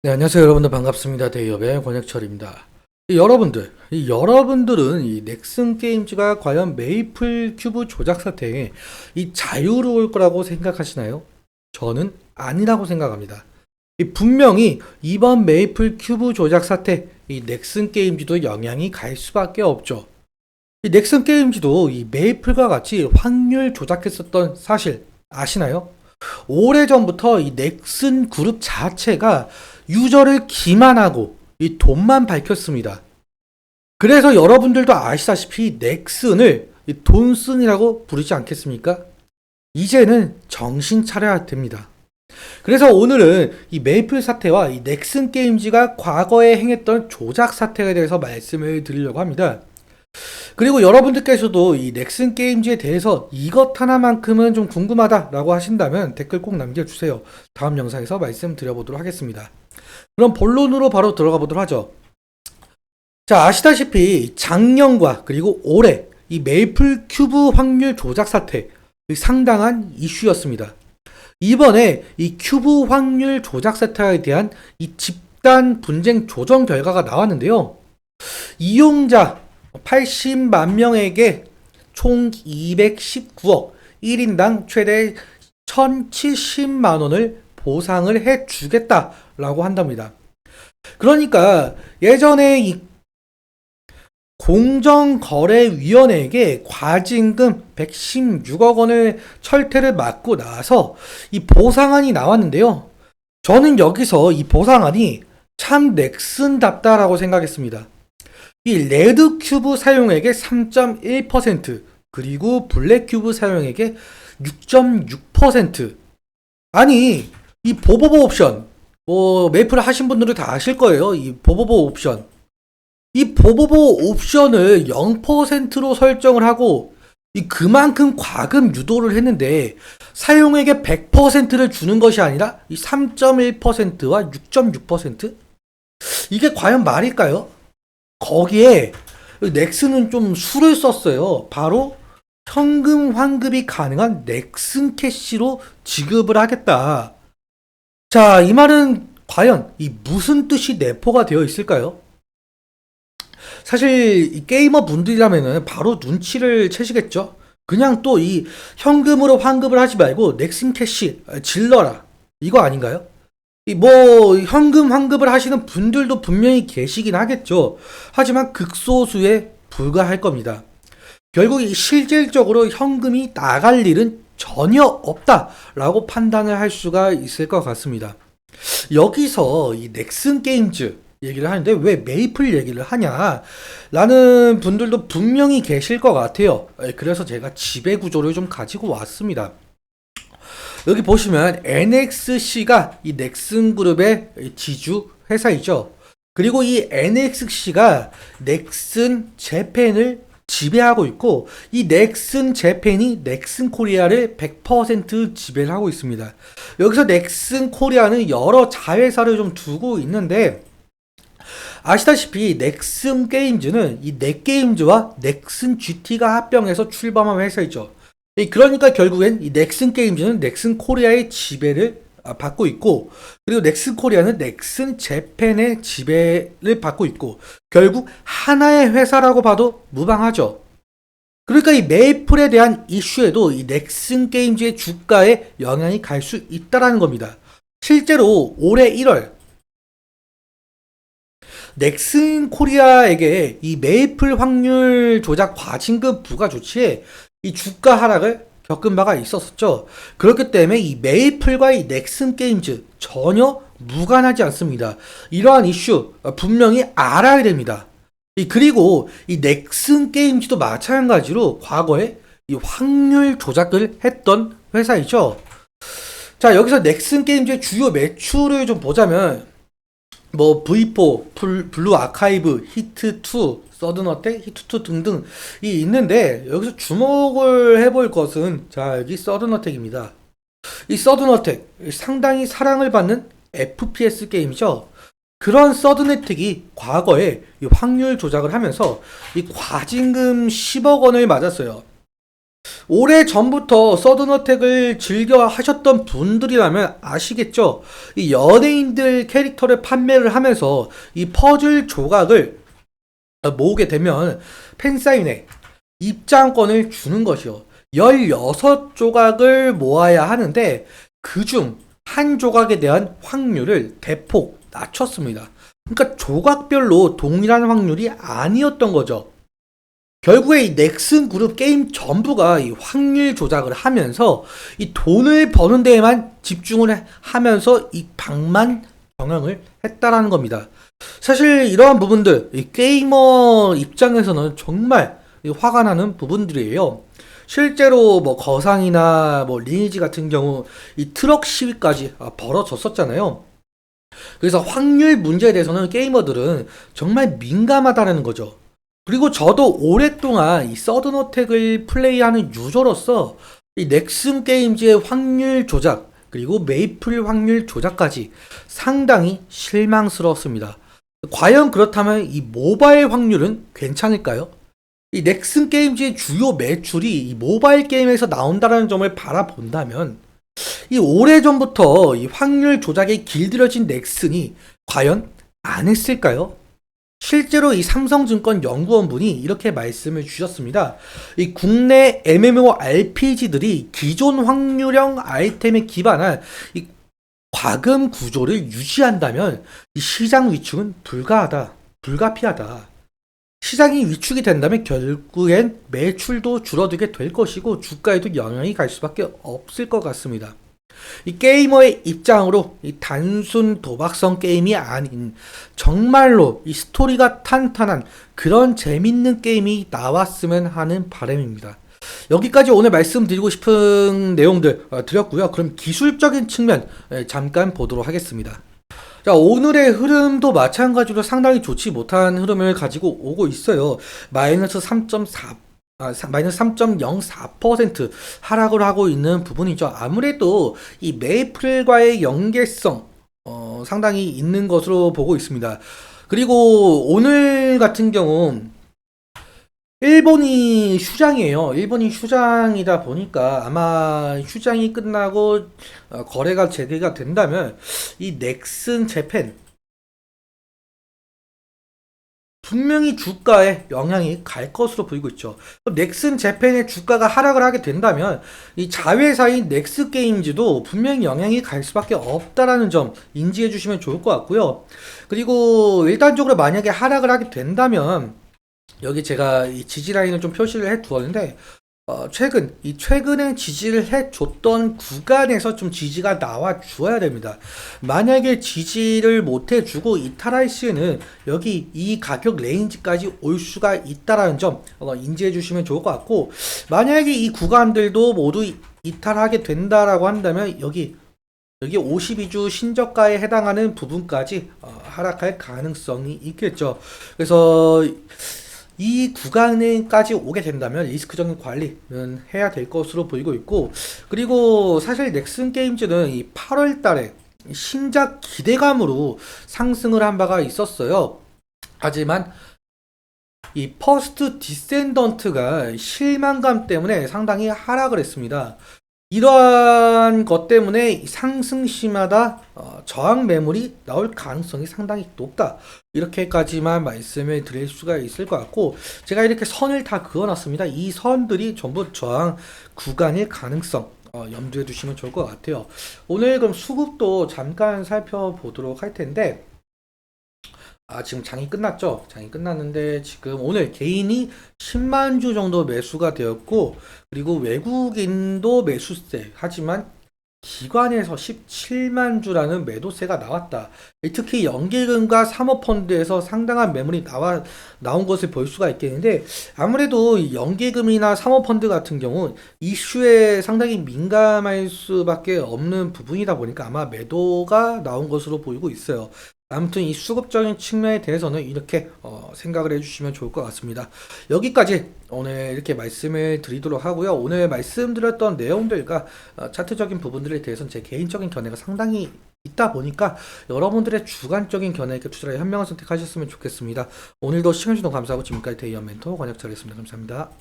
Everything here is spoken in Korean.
네, 안녕하세요. 여러분들 반갑습니다. 대기업의 권혁철입니다. 여러분들은 이 넥슨 게임즈가 과연 메이플 큐브 조작 사태에 자유로울 거라고 생각하시나요? 저는 아니라고 생각합니다. 분명히 이번 메이플 큐브 조작 사태, 이 넥슨 게임즈도 영향이 갈 수밖에 없죠. 이 넥슨 게임즈도 이 메이플과 같이 확률 조작했었던 사실 아시나요? 오래전부터 이 넥슨 그룹 자체가 유저를 기만하고 이 돈만 밝혔습니다. 그래서 여러분들도 아시다시피 넥슨을 이 돈슨이라고 부르지 않겠습니까? 이제는 정신 차려야 됩니다. 그래서 오늘은 이 메이플 사태와 이 넥슨 게임즈가 과거에 행했던 조작 사태에 대해서 말씀을 드리려고 합니다. 그리고 여러분들께서도 이 넥슨 게임즈에 대해서 이것 하나만큼은 좀 궁금하다라고 하신다면 댓글 꼭 남겨주세요. 다음 영상에서 말씀드려보도록 하겠습니다. 그럼 본론으로 바로 들어가 보도록 하죠. 자, 아시다시피 작년과 그리고 올해 이 메이플 큐브 확률 조작 사태 상당한 이슈였습니다. 이번에 이 큐브 확률 조작 사태에 대한 이 집단 분쟁 조정 결과가 나왔는데요. 이용자 80만 명에게 총 219억, 1인당 최대 1070만 원을 보상을 해 주겠다라고 한답니다. 그러니까 예전에 이 공정거래위원회에게 과징금 116억 원을 철퇴를 맞고 나서 이 보상안이 나왔는데요. 저는 여기서 이 보상안이 참 넥슨답다라고 생각했습니다. 이 레드 큐브 사용액의 3.1%, 그리고 블랙 큐브 사용액의 6.6%. 아니, 이 보보보 옵션, 메이플 하신 분들은 다 아실 거예요. 이 보보보 옵션. 이 보보보 옵션을 0%로 설정을 하고 그만큼 과금 유도를 했는데 사용액의 100%를 주는 것이 아니라 이 3.1%와 6.6%? 이게 과연 말일까요? 거기에 넥슨은 좀 수를 썼어요. 바로 현금 환급이 가능한 넥슨 캐시로 지급을 하겠다. 자, 이 말은 과연 무슨 뜻이 내포가 되어 있을까요? 사실 이 게이머 분들이라면 바로 눈치를 채시겠죠. 그냥 또 이 현금으로 환급을 하지 말고 넥슨 캐시 질러라, 이거 아닌가요? 현금 환급을 하시는 분들도 분명히 계시긴 하겠죠. 하지만 극소수에 불과할 겁니다. 결국 실질적으로 현금이 나갈 일은 전혀 없다라고 판단을 할 수가 있을 것 같습니다. 여기서 이 넥슨 게임즈 얘기를 하는데 왜 메이플 얘기를 하냐 라는 분들도 분명히 계실 것 같아요. 그래서 제가 지배 구조를 좀 가지고 왔습니다. 여기 보시면 NXC가 이 넥슨 그룹의 지주 회사이죠. 그리고 이 NXC가 넥슨 재팬을 지배하고 있고 이 넥슨 재팬이 넥슨 코리아를 100% 지배를 하고 있습니다. 여기서 넥슨 코리아는 여러 자회사를 좀 두고 있는데 아시다시피 넥슨 게임즈는 이 넥게임즈와 넥슨 GT가 합병해서 출범한 회사이죠. 그러니까 결국엔 이 넥슨 게임즈는 넥슨 코리아의 지배를 받고 있고, 그리고 넥슨 코리아는 넥슨 재팬의 지배를 받고 있고, 결국 하나의 회사라고 봐도 무방하죠. 그러니까 이 메이플에 대한 이슈에도 이 넥슨 게임즈의 주가에 영향이 갈 수 있다라는 겁니다. 실제로 올해 1월 넥슨 코리아에게 이 메이플 확률 조작 과징금 부과 조치에 이 주가 하락을 겪은 바가 있었었죠. 그렇기 때문에 이 메이플과 이 넥슨 게임즈 전혀 무관하지 않습니다. 이러한 이슈 분명히 알아야 됩니다. 그리고 이 넥슨 게임즈도 마찬가지로 과거에 이 확률 조작을 했던 회사이죠. 자, 여기서 넥슨 게임즈의 주요 매출을 좀 보자면 V4, 블루 아카이브, 히트2, 서든어택, 히트2 등등 있는데 여기서 주목을 해볼 것은 자, 여기 서든어택입니다. 이 서든어택 상당히 사랑을 받는 FPS 게임이죠. 그런 서든어택이 과거에 이 확률 조작을 하면서 이 과징금 10억 원을 맞았어요. 오래 전부터 서든어택을 즐겨 하셨던 분들이라면 아시겠죠? 이 연예인들 캐릭터를 판매를 하면서 이 퍼즐 조각을 모으게 되면 팬사인회 입장권을 주는 것이요. 16조각을 모아야 하는데 그중 한 조각에 대한 확률을 대폭 낮췄습니다. 그러니까 조각별로 동일한 확률이 아니었던 거죠. 결국에 이 넥슨 그룹 게임 전부가 이 확률 조작을 하면서 이 돈을 버는 데에만 집중을 하면서 이 방만 경영을 했다라는 겁니다. 사실 이러한 부분들 이 게이머 입장에서는 정말 화가 나는 부분들이에요. 실제로 뭐 거상이나 뭐 리니지 같은 경우 이 트럭 시위까지 벌어졌었잖아요. 그래서 확률 문제에 대해서는 게이머들은 정말 민감하다는 거죠. 그리고 저도 오랫동안 이 서든어택을 플레이하는 유저로서 이 넥슨 게임즈의 확률 조작 그리고 메이플 확률 조작까지 상당히 실망스러웠습니다. 과연 그렇다면 이 모바일 확률은 괜찮을까요? 이 넥슨 게임즈의 주요 매출이 이 모바일 게임에서 나온다는 점을 바라본다면 이 오래전부터 이 확률 조작에 길들여진 넥슨이 과연 안 했을까요? 실제로 이 삼성증권 연구원분이 이렇게 말씀을 주셨습니다. 이 국내 MMORPG들이 기존 확률형 아이템에 기반한 이 과금 구조를 유지한다면 이 시장 위축은 불가피하다. 시장이 위축이 된다면 결국엔 매출도 줄어들게 될 것이고 주가에도 영향이 갈 수밖에 없을 것 같습니다. 이 게이머의 입장으로 이 단순 도박성 게임이 아닌 정말로 이 스토리가 탄탄한 그런 재밌는 게임이 나왔으면 하는 바람입니다. 여기까지 오늘 말씀드리고 싶은 내용들 드렸고요. 그럼 기술적인 측면 잠깐 보도록 하겠습니다. 자, 오늘의 흐름도 마찬가지로 상당히 좋지 못한 흐름을 가지고 오고 있어요. 마이너스 3.04% 하락을 하고 있는 부분이죠. 아무래도 이 메이플과의 연계성 상당히 있는 것으로 보고 있습니다. 그리고 오늘 같은 경우 일본이 휴장이에요. 일본이 휴장이다 보니까 아마 휴장이 끝나고 거래가 재개가 된다면 이 넥슨 재팬 분명히 주가에 영향이 갈 것으로 보이고 있죠. 넥슨 재팬의 주가가 하락을 하게 된다면 이 자회사인 넥스 게임즈도 분명히 영향이 갈 수밖에 없다라는 점 인지해 주시면 좋을 것 같고요. 그리고 일단적으로 만약에 하락을 하게 된다면 여기 제가 이 지지 라인을 좀 표시를 해 두었는데 최근에 지지를 해줬던 구간에서 좀 지지가 나와 주어야 됩니다. 만약에 지지를 못 해주고 이탈할 시에는 여기 이 가격 레인지까지 올 수가 있다라는 점 인지해 주시면 좋을 것 같고, 만약에 이 구간들도 모두 이탈하게 된다라고 한다면 여기 52주 신저가에 해당하는 부분까지 하락할 가능성이 있겠죠. 그래서 이 구간까지 오게 된다면 리스크적인 관리는 해야 될 것으로 보이고 있고, 그리고 사실 넥슨 게임즈는 이 8월 달에 신작 기대감으로 상승을 한 바가 있었어요. 하지만 이 퍼스트 디센던트가 실망감 때문에 상당히 하락을 했습니다. 이러한 것 때문에 상승시마다 저항 매물이 나올 가능성이 상당히 높다. 이렇게까지만 말씀을 드릴 수가 있을 것 같고, 제가 이렇게 선을 다 그어놨습니다. 이 선들이 전부 저항 구간일 가능성 염두에 두시면 좋을 것 같아요. 오늘 그럼 수급도 잠깐 살펴보도록 할 텐데, 지금 장이 끝났죠? 장이 끝났는데 지금 오늘 개인이 10만 주 정도 매수가 되었고, 그리고 외국인도 매수세, 하지만 기관에서 17만 주라는 매도세가 나왔다. 특히 연기금과 사모펀드에서 상당한 매물이 나온 것을 볼 수가 있겠는데, 아무래도 연기금이나 사모펀드 같은 경우 이슈에 상당히 민감할 수밖에 없는 부분이다 보니까 아마 매도가 나온 것으로 보이고 있어요. 아무튼 이 수급적인 측면에 대해서는 이렇게 생각을 해주시면 좋을 것 같습니다. 여기까지 오늘 이렇게 말씀을 드리도록 하고요. 오늘 말씀드렸던 내용들과 차트적인 부분들에 대해서는 제 개인적인 견해가 상당히 있다 보니까 여러분들의 주관적인 견해에 투자를 현명한 선택하셨으면 좋겠습니다. 오늘도 시간 주셔서 감사하고 지금까지 대의원 멘토 권혁철이었습니다. 감사합니다.